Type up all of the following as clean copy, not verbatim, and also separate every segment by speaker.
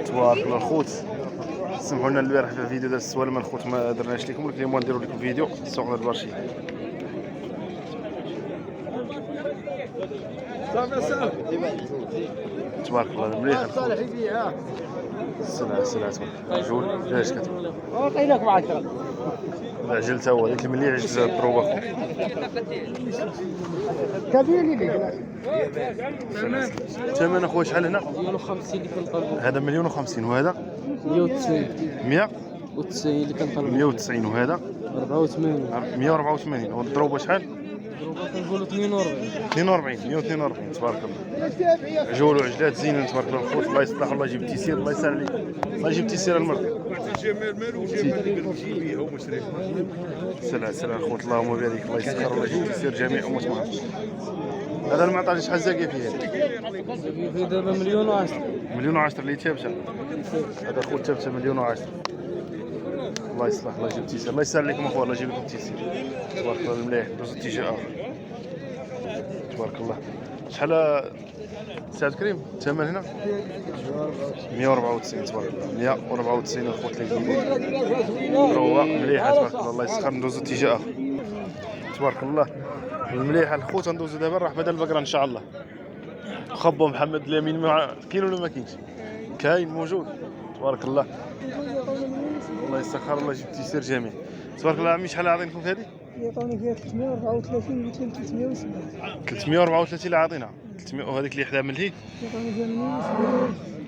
Speaker 1: تبارك الله الخوت. سمحوا لنا البارح في الفيديو ديال السوالم الخوت ما درناش لكم، ولكن اليوم نديروا لكم فيديو السوق ديال البرشي. تبارك الله مليح السلعة جول جاش كتب
Speaker 2: عطيناك ب 10
Speaker 1: العجل تا هو ديك الملي عجل الضروبه اخو
Speaker 2: كبير لي
Speaker 1: الثمن اخويا شحال هنا؟
Speaker 2: 150 اللي كنطلبوا.
Speaker 1: هذا 1,050,000 وهذا
Speaker 2: 190
Speaker 1: 190
Speaker 2: اللي كنطلبوا.
Speaker 1: 190 وهذا
Speaker 2: 84
Speaker 1: 184 والضروبه شحال؟
Speaker 2: ضربه كنقولوا 42
Speaker 1: 142 تبارك الله. عجول وعجلات زينين تبارك الله الخوت. الله يصلح الله يجيب التيسير، الله يسهل عليك، الله يجيب التيسير المرض. سلام الخوت اللهم بارك، الله يسخر الله يجيب التيسير جميع امه محمد. هذا المعطى شحال زاكي فيه؟
Speaker 2: فيه دابا 1,010,000.
Speaker 1: 1,010,000 اللي تابته. هذا خوت تابته 1,010,000. الله يصلح الله يجيب التيسير، الله يسهل عليكم اخويا، الله يجيب لكم التيسير تبارك الله. مليح دوز اتجاه اخر تبارك الله. شحال سعد كريم الثمن هنا؟ 194 تبارك الله. 194 الخوت اللي كيجيبوا روعه مليحه تبارك الله. الله يسخر ندوزو اتجاه اخر تبارك الله. المليحه الخوت ندوزو دابا نروح بدل البقره ان شاء الله. خبو محمد اليمين كاين ولا ما كاينش؟ كاين موجود تبارك الله. الله يسخر الله يجيب التيسير جميع تبارك الله. عمي شحال عاطينكم في هذه؟
Speaker 2: يعطوني فيها 334 و 370.
Speaker 1: 334 اللي عاطينها 300. وهذيك اللي حدا ملهي
Speaker 2: يعطوني فيها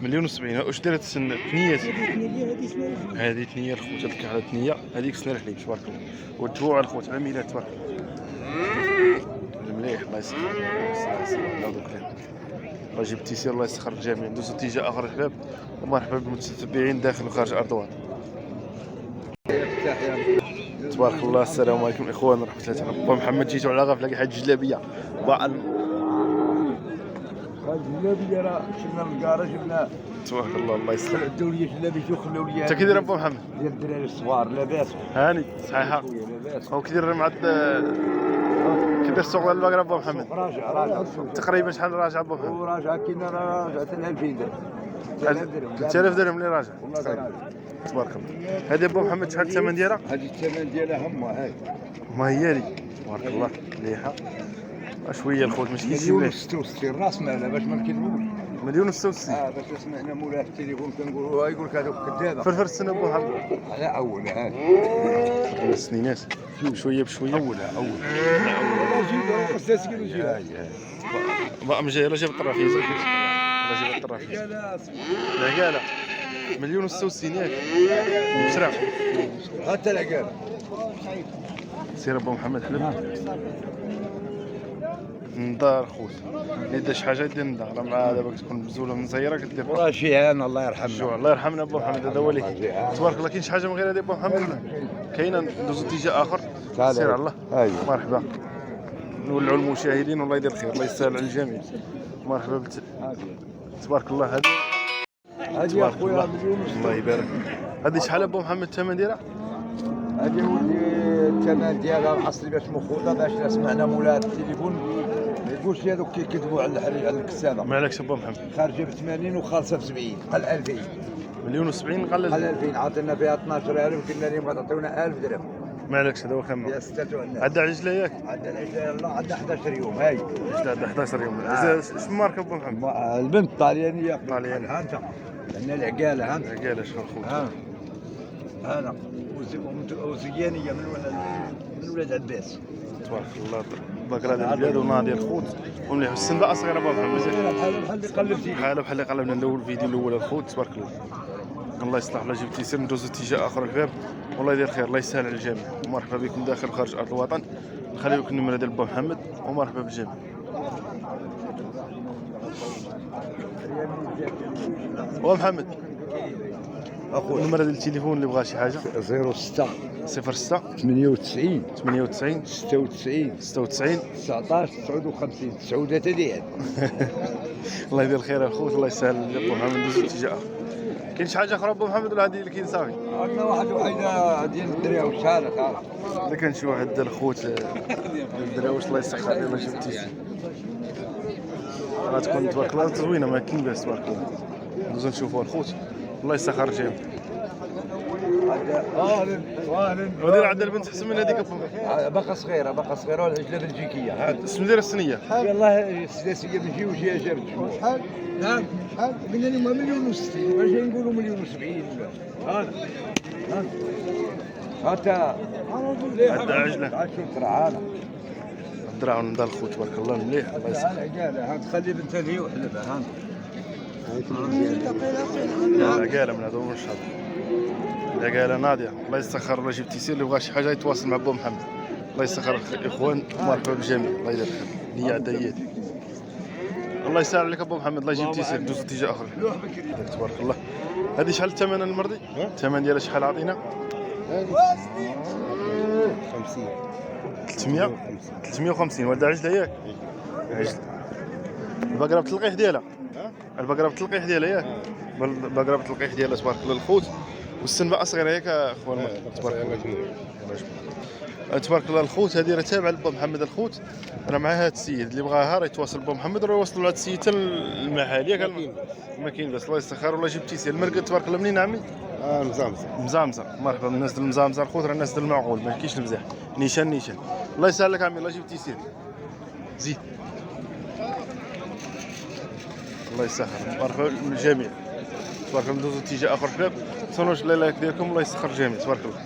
Speaker 1: 1,070,000. واش دارت ثنيات؟
Speaker 2: مليون.
Speaker 1: هذه ثنيه الخوت، هذيك على ثنيه، هذيك سنه الحليب تبارك الله. والدفوع الخوت على ميلاد تبارك الله. مليح الله يسخر الله يجيب التيسير، الله يسخر الجميع. ندوزو اتجاه اخر الحباب، ومرحبا بالمتتبعين داخل وخارج ارضوان. تبارك الله. السلام عليكم اخوان ورحمه الله تعالى. با محمد جيتو على غاف لاقي حاجه جلابيه
Speaker 3: الجلابيه راه شفنا الكاره شفنا
Speaker 1: تبارك الله. الله يسخر
Speaker 3: الدوريه جلابيه شو خلاو لي
Speaker 1: انت كي داير با محمد؟
Speaker 3: ديال الدراري الصغار لاباس
Speaker 1: هاني صحيحه. هو كي داير مع كي داير السوق ديال البقره با محمد؟
Speaker 3: راجع
Speaker 1: تقريبا شحال راجع با محمد؟
Speaker 3: وراجع كاين راجع 2000 درهم
Speaker 1: 3000 درهم اللي راجع تبارك الله. هذه با محمد شحال الثمن ديالها؟
Speaker 3: هذه الثمن ديالها هما هاي
Speaker 1: ما هي لي تبارك الله مليحه شويه الخوت ماشي كيجيب
Speaker 3: مليون
Speaker 1: ليه
Speaker 3: 66 راس مالها باش ما نكذبوش.
Speaker 1: 1,066.
Speaker 3: باش سمعنا مولاه في التليفون كنقولوا يقول لك هذوك كذابه.
Speaker 1: فرفر السنه با محمد
Speaker 3: على اول هاي
Speaker 1: السنينات شويه بشويه.
Speaker 3: اول والله جيب قصاص كيلو جيب هاي
Speaker 1: ما مجا يلا جاب الطرافيز يلا جاب الطرافيز العقاله 1,066 ياك بشرا
Speaker 3: حتى العقال.
Speaker 1: سير با محمد حلب نضار خوت اللي دا شي حاجه دير نضار. راه مع دابا كتكون مبزوله مزيره كدير
Speaker 3: راه شيعان الله يرحمه.
Speaker 1: شو الله يرحمنا با محمد. هذا هو اللي تبارك الله. كاين شي حاجه من غير هذه با محمد؟ كاينه. ندوزو اتجاه اخر سير على الله.
Speaker 3: ايوه
Speaker 1: مرحبا نولعوا المشاهدين والله يدير الخير، الله يسهل على الجميع. مرحبا تبارك الله.
Speaker 3: هذه يا خويا
Speaker 1: الله يبارك. هذه شحال با محمد الثمن ديالها؟
Speaker 3: هذه ولي الثمن ديالها الحصري باش مخوضه باش سمعنا مولاها التليفون ما يقولش هذوك كيكذبوا على الكساله.
Speaker 1: ما عليكش با محمد.
Speaker 3: خارجه ب 80 وخالصه ب 70 قال 2000.
Speaker 1: 1,070 قال
Speaker 3: 2000 عطينا فيها 12,000 قلنا لهم غتعطيونا 1000 درهم.
Speaker 1: ما عليكش هذا هو كامل.
Speaker 3: يا ستة الناس
Speaker 1: عندها عجله ياك؟
Speaker 3: عندنا العجله يلاه عندنا 11 يوم هاي.
Speaker 1: عندها 11 يوم. اش ماركه با محمد؟
Speaker 3: البنت طاليانيه.
Speaker 1: طاليانيه.
Speaker 3: ها انت عندنا العقاله ها انت.
Speaker 1: عقاله شحال خوت؟
Speaker 3: هذا وزيانيه من ولاد عباس.
Speaker 1: تبارك الله. البقره ديال البلاد وناضي الخوت ومليح. السنبه اصغر با محمد
Speaker 3: بحال اللي قلبتي
Speaker 1: بحال اللي قلبنا الاول الفيديو الاول الخوت تبارك الله. الله يصلح الله يجيب التيسير. ندوزو اتجاه اخر الباب والله يدير خير، الله يسهل على الجميع. ومرحبا بكم داخل وخارج ارض الوطن. نخلي لكم النمره ديال با محمد ومرحبا بالجميع. محمد اخويا النمره ديال التليفون اللي بغى شي حاجه
Speaker 3: 06
Speaker 1: 06
Speaker 3: 98
Speaker 1: 98
Speaker 3: 96
Speaker 1: 96
Speaker 3: 19 59 9 ديال.
Speaker 1: الله يدير الخير اخوت، الله يسهل با محمد. ندوزو اتجاه كاين شي حاجه اخرى با محمد ولا هذه اللي كاين صافي؟
Speaker 3: عندنا واحد وحيده ديال الدراري شحال
Speaker 1: اذا كان شي واحد ديال الخوت ديال الدراويش الله يسخر عليه الله يجيب التيسير. غتكون تبارك الله زوينه ما كاين باس تبارك الله. ندوزو نشوفوا الخوت. الله يسخر الجميع. ودير عند البنت حسن من هذيك
Speaker 3: باقا صغيره والعجله بلجيكيه. هذا
Speaker 1: اسم ديال السنيه.
Speaker 3: يلاه السداسيه بنجي وجهه جابت
Speaker 2: شحال؟ نعم شحال؟ قلنا لهم 1,060,000
Speaker 3: جاي نقولوا 1,070,000 هذا هذا
Speaker 1: عندها عجله.
Speaker 3: شوف ترعانا
Speaker 1: الدرع ونضال الخوت تبارك الله مليح. الله يسخر.
Speaker 3: قالها تخلي بنت هذه وحلبها ها
Speaker 1: العقاله من هذو مش هذا. العقاله ناضيه. الله يسخر. الله يجيب تيسير اللي بغى شي حاجه يتواصل مع بو محمد. الله يسخر الاخوان. مرحبا بالجميع. الله يجزاك الخير. نية عديات. الله يسهل عليك ابو محمد. الله يجيب تيسير دوز تيجي اخر. تبارك الله. هذه شحال الثمن المرضي؟ الثمن ديالها شحال عطينا؟
Speaker 4: 50
Speaker 1: 350 ولد عجله ياك؟ عجله. البقره بالتلقيح ديالها؟ البقره بالتلقيح ديالها ياك؟ البقره بالتلقيح ديالها تبارك الله الخوت. والسن بقى صغيره ياك اخوان تبارك الله. تبارك الله الخوت. هذه راه تابعه لبو محمد الخوت. راه مع هذا السيد اللي بغاها راه يتواصل بو محمد راه يوصلوا لهذا السيد حتى المحل ياك. ما كاين بس. الله يسخر. والله يجيب تيسير. المرقد تبارك الله منين عمي؟ مزامزه. مرحبا بالناس ديال المزامزه الخوت. راه الناس ديال المعقول ما كاينش المزاح. نيشان. الله يسهل لك عمي. الله يجيب تيسير. زيد. الله يسخر. مرحبا بالجميع. تبارك الله. ندوزو اتجاه اخر شباب. تصونوش اللايك ديالكم. الله يسخر الجميع تبارك الله.